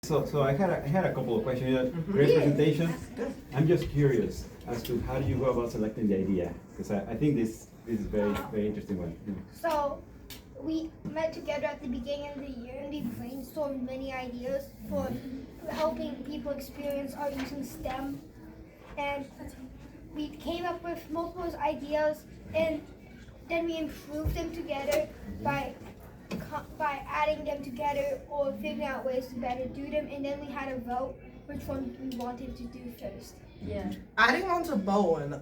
So I had a couple of questions. Great presentation. I'm just curious as to how do you go about selecting the idea? Because I think this is very interesting one. So we met together at the beginning of the year and we brainstormed many ideas for helping people experience art using STEM. And we came up with multiple ideas and then we improved them together by adding them together or figuring out ways to better do them, and then we had a vote which one we wanted to do first. Yeah. Adding on to Bowen,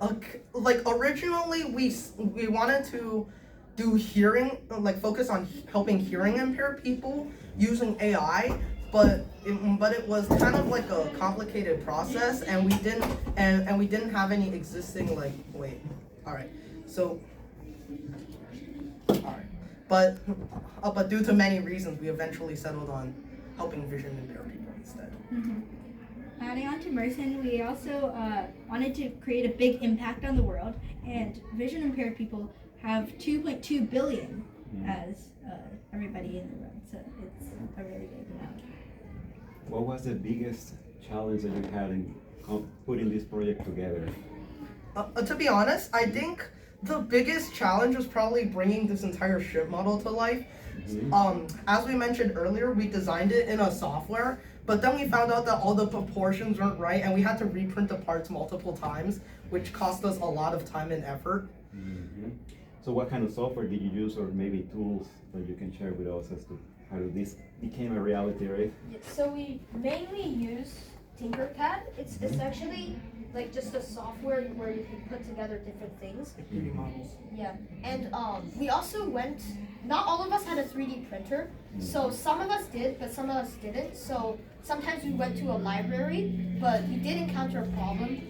like originally we wanted to do hearing, like focus on helping hearing impaired people using AI, but it was kind of like a complicated process, and we didn't have any existing but due to many reasons, we eventually settled on helping vision impaired people instead. Adding on to Merson, we also wanted to create a big impact on the world, and vision impaired people have 2.2 billion as everybody in the room, so it's a really big amount. What was the biggest challenge that you had in putting this project together? To be honest, I think the biggest challenge was probably bringing this entire ship model to life. As we mentioned earlier, we designed it in a software, but then we found out that all the proportions weren't right, and we had to reprint the parts multiple times, which cost us a lot of time and effort. So what kind of software did you use, or maybe tools that you can share with us as to how this became a reality, right? So we mainly use Tinkercad. It's essentially like just a software where you can put together different things. Like 3D models. Yeah, and we also went. Not all of us had a 3D printer, so some of us did, but some of us didn't. So sometimes we went to a library, but we did encounter a problem.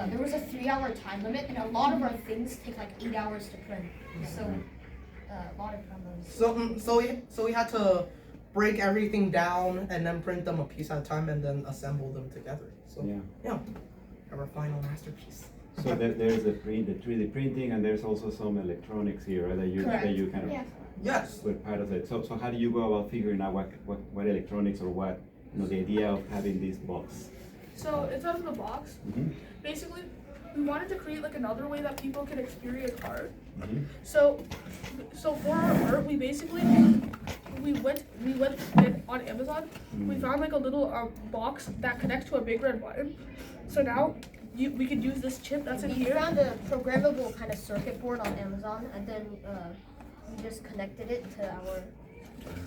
There was a 3-hour time limit, and a lot of our things take like 8 hours to print. So a lot of problems. So we had to break everything down and then print them a piece at a time and then assemble them together. So yeah, our final masterpiece. So there's the 3D printing, and there's also some electronics here, right? That you kind of Yes. were part of it. So how do you go about figuring out what electronics, or what, the idea of having this box? So it's out of the box. Basically, we wanted to create like another way that people can experience art. So for our art, we went on Amazon. We found like a little box that connects to a big red button. So now we could use this chip that's in We here. found a programmable kind of circuit board on Amazon, and then we just connected it to our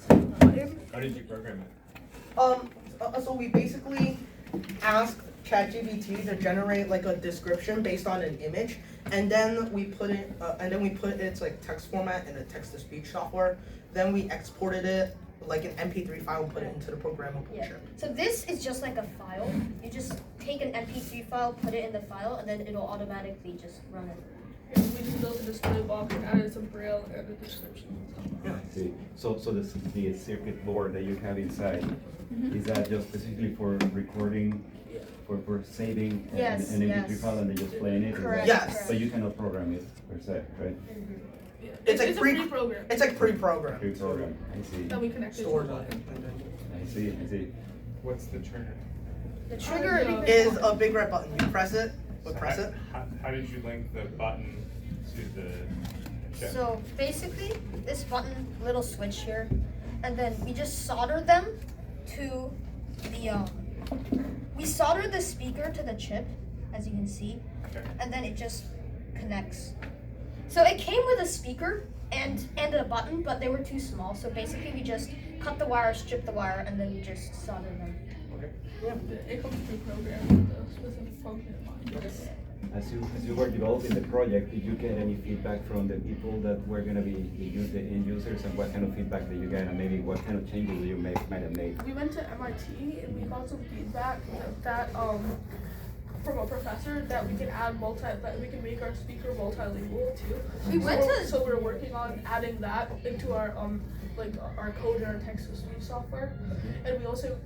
Button. How did you program it? So we basically asked ChatGPT to generate like a description based on an image, and then we put its like text format in a text-to-speech software. Then we exported it like an MP3 file and put it into the programmable chip. So this is just like a file. You just take an MP3 file, put it in the file, and then it'll automatically just run it. And we just built a display box and added some braille and a description. I see. So the circuit board that you have inside, is that just specifically for recording, for saving Yes, an MP3 yes. file and then just playing it? Correct. Yes. So you cannot program it per se, right? Yeah. It's like a pre-program It's like pre-programmed. Pre-program. I see. that we connected to Stored the on it. button. I see. What's the trigger? The trigger Is a big red button. You press it. So Press it. How did you link the button to the chip? So basically, this button, little switch here, and then we just solder them to the. We soldered the speaker to the chip, as you can see, Okay. and then it just connects. So it came with a speaker and a button, but they were too small. So basically, we just cut the wire, strip the wire, and then we just soldered them. Okay. It comes pre-programmed with a function in mind. As you were developing the project, did you get any feedback from the people that were going to be the end users, and what kind of feedback did you get, and maybe what kind of changes you might have made? We went to MIT and we got some feedback that from a professor that we can that we can make our speaker multilingual too. We went to- So we're working on adding that into our our code and our text-to-speech software. And we also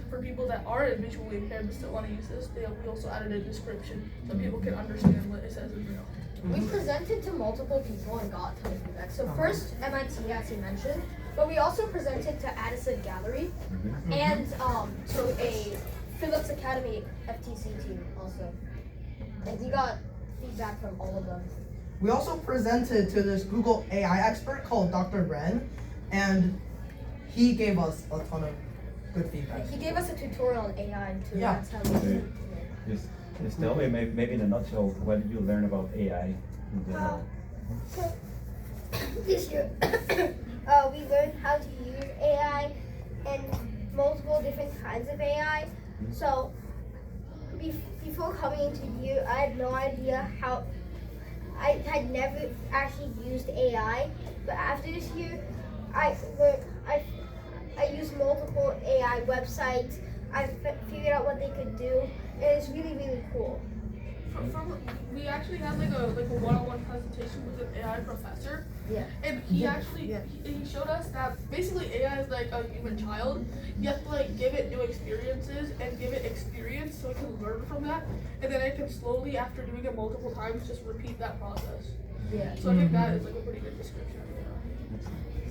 for people that are visually impaired but still want to use this, we also added a description so people can understand what it says in braille. We presented to multiple people and got a ton of feedback. So first, MIT, as you mentioned, But we also presented to Addison Gallery Mhm. and to a Phillips Academy FTC team also. And we got feedback from all of them. We also presented to this Google AI expert called Dr. Ren, and he gave us a ton of good feedback. He gave us a tutorial on AI too. Yeah. That's how we Okay. did it. Just tell me, maybe in a nutshell, what did you learn about AI in general? So this year, we learned how to use AI and multiple different kinds of AI. So before coming into year, I had no idea how. I had never actually used AI, but after this year, I learned. I used multiple AI websites. I figured out what they could do, and it's really really cool. We actually had like a one-on-one presentation with an AI professor. Yeah. And he actually he showed us that basically AI is like a human child. You have to like give it new experiences and give it experience so it can learn from that, and then it can slowly, after doing it multiple times, just repeat that process. Yeah. So I think that is like a pretty good description of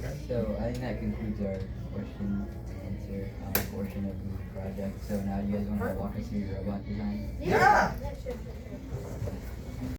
AI. So I think that concludes our question and answer portion of the project. So now you guys want to walk us through your robot design? Yeah. Sure.